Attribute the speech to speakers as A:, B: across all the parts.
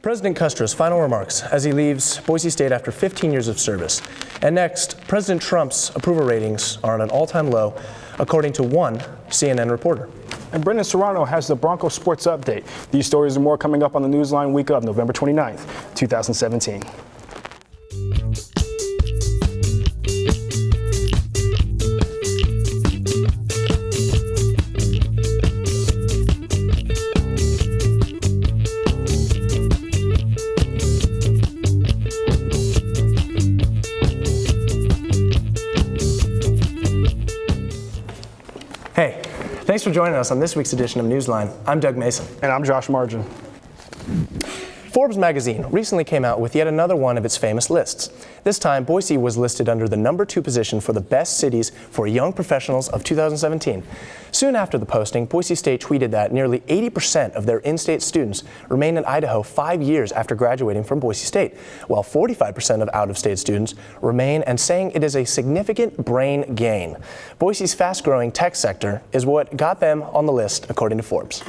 A: President Custer's final remarks as he leaves Boise State after 15 years of service. And next, President Trump's approval ratings are at an all-time low, according to one CNN reporter.
B: And Brendan Serrano has the Bronco Sports Update. These stories and more coming up on the Newsline week of November 29th, 2017.
A: Hey, thanks for joining us on this week's edition of Newsline. I'm Doug Mason.
B: And I'm Josh Margin.
A: Forbes magazine recently came out with yet another one of its famous lists. This time, Boise was listed under the #2 position for the best cities for young professionals of 2017. Soon after the posting, Boise State tweeted that nearly 80% of their in-state students remain in Idaho 5 years after graduating from Boise State, while 45% of out-of-state students remain, and saying it is a significant brain gain. Boise's fast-growing tech sector is what got them on the list, according to Forbes.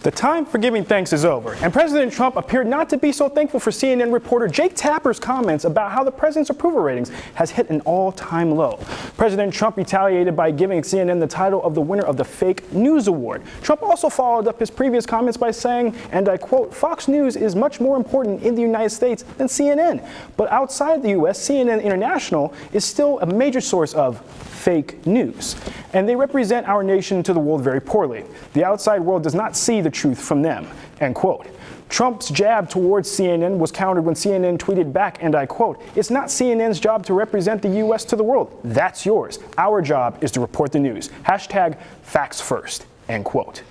B: The time for giving thanks is over, and President Trump appeared not to be so thankful for CNN reporter Jake Tapper's comments about how the president's approval ratings has hit an all-time low. President Trump retaliated by giving CNN the title of the winner of the Fake News Award. Trump also followed up his previous comments by saying, and I quote, "Fox News is much more important in the United States than CNN. But outside the U.S., CNN International is still a major source of fake news, and they represent our nation to the world very poorly. The outside world does not see the truth from them," end quote. Trump's jab towards CNN was countered when CNN tweeted back, and I quote, "It's not CNN's job to represent the U.S. to the world. That's yours. Our job is to report the news. Hashtag facts first," end quote.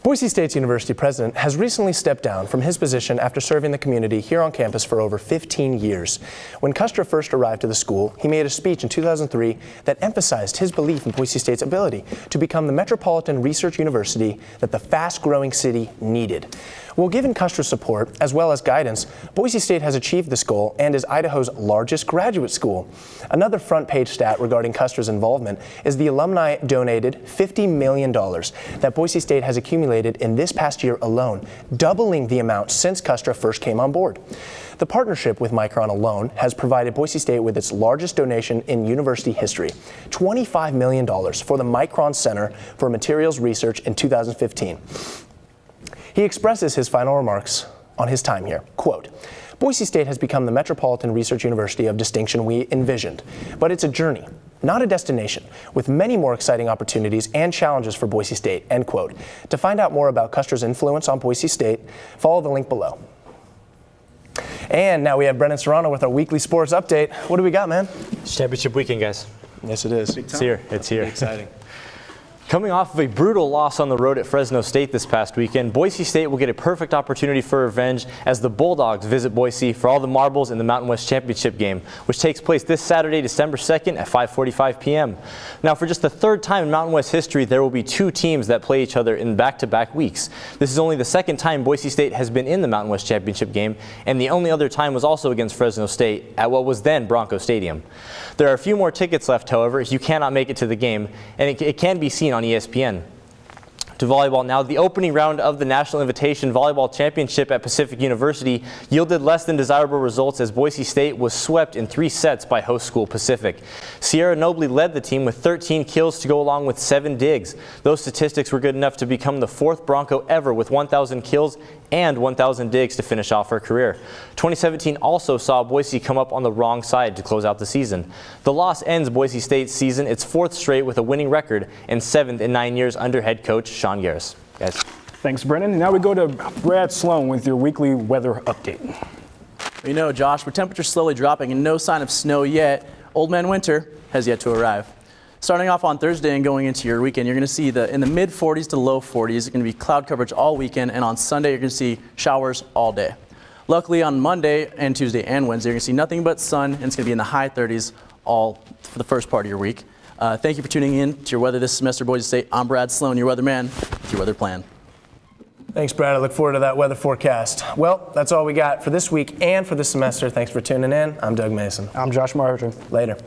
A: Boise State's University president has recently stepped down from his position after serving the community here on campus for over 15 years. When Custer first arrived to the school, he made a speech in 2003 that emphasized his belief in Boise State's ability to become the metropolitan research university that the fast-growing city needed. Well, given Custer's support as well as guidance, Boise State has achieved this goal and is Idaho's largest graduate school. Another front-page stat regarding Custer's involvement is the alumni donated $50 million that Boise State has accumulated in this past year alone, doubling the amount since Custer first came on board. The partnership with Micron alone has provided Boise State with its largest donation in university history, $25 million for the Micron Center for Materials Research in 2015. He expresses his final remarks on his time here. Quote, "Boise State has become the metropolitan research university of distinction we envisioned, but it's a journey, not a destination, with many more exciting opportunities and challenges for Boise State," end quote. To find out more about Custer's influence on Boise State, follow the link below. And now we have Brendan Serrano with our weekly sports update. What do we got, man?
C: It's championship weekend, guys.
A: Yes, it is.
C: It's here. It's here.
A: Exciting.
C: Coming off of a brutal loss on the road at Fresno State this past weekend, Boise State will get a perfect opportunity for revenge as the Bulldogs visit Boise for all the marbles in the Mountain West Championship game, which takes place this Saturday, December 2nd at 5:45 p.m. Now, for just the third time in Mountain West history, there will be two teams that play each other in back-to-back weeks. This is only the second time Boise State has been in the Mountain West Championship game, and the only other time was also against Fresno State at what was then Bronco Stadium. There are a few more tickets left, however, if you cannot make it to the game, and it can be seen on ESPN. To volleyball now, the opening round of the National Invitation Volleyball Championship at Pacific University yielded less than desirable results as Boise State was swept in 3 sets by host school Pacific. Sierra Nobley led the team with 13 kills to go along with 7 digs. Those statistics were good enough to become the 4th Bronco ever with 1,000 kills and 1,000 digs to finish off her career. 2017 also saw Boise come up on the wrong side to close out the season. The loss ends Boise State's season its 4th straight with a winning record and 7th in 9 years under head coach Sean Garris. Guys.
B: Thanks, Brendan. Now we go to Brad Sloan with your weekly weather update.
D: You know, Josh, with temperatures slowly dropping and no sign of snow yet, Old Man Winter has yet to arrive. Starting off on Thursday and going into your weekend, you're going to see in the mid-40s to low 40s. It's going to be cloud coverage all weekend, and on Sunday you're going to see showers all day. Luckily, on Monday and Tuesday and Wednesday, you're going to see nothing but sun, and it's going to be in the high 30s all for the first part of your week. Thank you for tuning in to your weather this semester, Boise State. I'm Brad Sloan, your weatherman, with your weather plan.
A: Thanks, Brad. I look forward to that weather forecast. Well, that's all we got for this week and for this semester. Thanks for tuning in. I'm Doug Mason.
B: I'm Josh Martin.
A: Later.